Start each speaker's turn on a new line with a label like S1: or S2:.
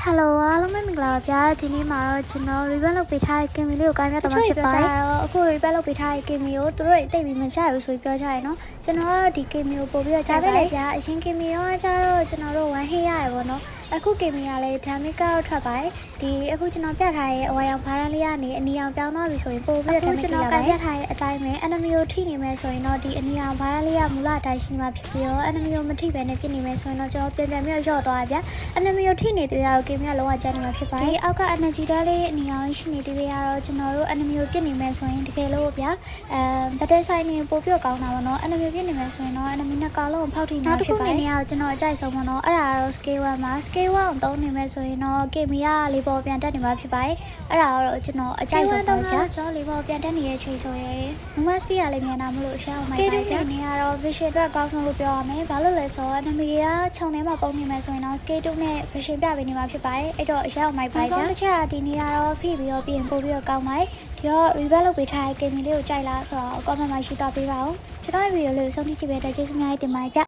S1: Hello အားလုံးပဲမင်္ဂလာပါဗျာဒီနေ့မှာတော့ကျွန်တော် ribbon လုပ်ပေးထားတဲ့ Kimi လေးကိုကိုင်းပြတော့မှာဖြစ်ပါတယ်အခု ribbon လုပ်ပေးထားတဲ့ Kimi ကိုသူတို့တိတ်ပြီးမချရဘူးဆိုပြီးပြောကြရနော်ကျွန်တော်ကဒီ Kimi ကိုပို့ပြီးတော့ကြားပေးလိုက်ဗျာအရင် Kimi ရောကျတော့ကျွန်တော်တို့1 hit ရတယ်ပေါ့နော်အခု Kimi ကလည်း damage ကတော့ထွက်ပါတယ်ဒီအခုကျွန်တော်ပြထားတဲ့အဝါရောင်ဖားတန်းလေးကနေအနီအောင်ပြောင်းသွားပြီဆိုရင်ပို့ပြီးတော့ damage ကျွန်တော်ကိုင်းပြထားတဲ့အတိုင်းပဲ enemy ကိုထိနေမယ်ဆိုရင်တော့ဒီအနီအောင်ဖားတန်းလေးကမူလအတိုင်းရှိမှဖြစ်ပြီးတော့ enemy ကိုမထိပဲနဲ့ဖြစ်နေမယ်ဆိုရင်တော့ကျွန်တော်ပြန်ပြီးတော့ရော့သွားရဗျာ enemy ကိုထိနေသေးရတော့ Kimi ကလုံးဝကျန်နေမှာဖြစ်ပါတယ်ဒီအောက်က energy ဓာတ်လေးအနီအောင်ရှိနေသေးရတော့ကျွန်တော်တို့ enemy ကိုပြစ်နေမယ်ဆိုရင်တကယ်လို့ဗျာbattle sign နေပို့ပြီးတော့ကောင်းတာပေါ့နော် enemy ပြစ်နေမယ်ဆိုရင်တော့ enemy နဲ့ကောင်လုံးဖောက်ထိနေမှာဖြစ်ပါတယ်နောက်တစ်ခုနေရာကိုကျွန်တော်အကြိုက်ဆုံးပေါ့နော်အဲ့ဒါကတော့ scale 1မှာ scale 1ကိုသုံးနေမယ်ဆိုရင်တော့ Kimi ကလေးပေါ်ပြန်တက်နေမှာဖြစ်ပါတယ်အဲ့ဒါကတော့ကျွန်တော်အကြိုက်ဆုံးပေါ့ဗျာကျွန်တော်လေးပေါ်ပြန်တက်နေတဲ့အချိန်ဆိုရင် movement speed ကလည်းမြန်တာမလို့ရှောင်းမိုက်ပါတယ်ဗျာနေရာတော့ vision အတွက်ကောင်းဆုံးလို့ပြောရမယ်ဘာလို့လဲဆိုတော့ enemy ကခြုံထဲမှာပုံနေမယ်ဆိုရင်တော့ scale 2နဲ့ vision ပြပေးနေမှာဖြစ်ပါတယ်အဲ့တော့အရှောင်းမိုက်ပါတယ်ဗျာတစ်ချက်ကဒီနေရာတော့ဖိပြီးတော့ပြင်ပို့ပြီးတော့ကောင်းပါတယ်ဒီတော့ revert လုပ်ပေးထားတဲ့ Kimi လေးကိုကြိုက်လားဆိုတော့ comment မှာရေးသားပေးပါဦးကျွန်တော်ရဲ့ video လေးကိုဆုံးဖြတ်ကြည့်ပေးတဲ့ကျေးဇူးများတင်ပါတယ်ဗျ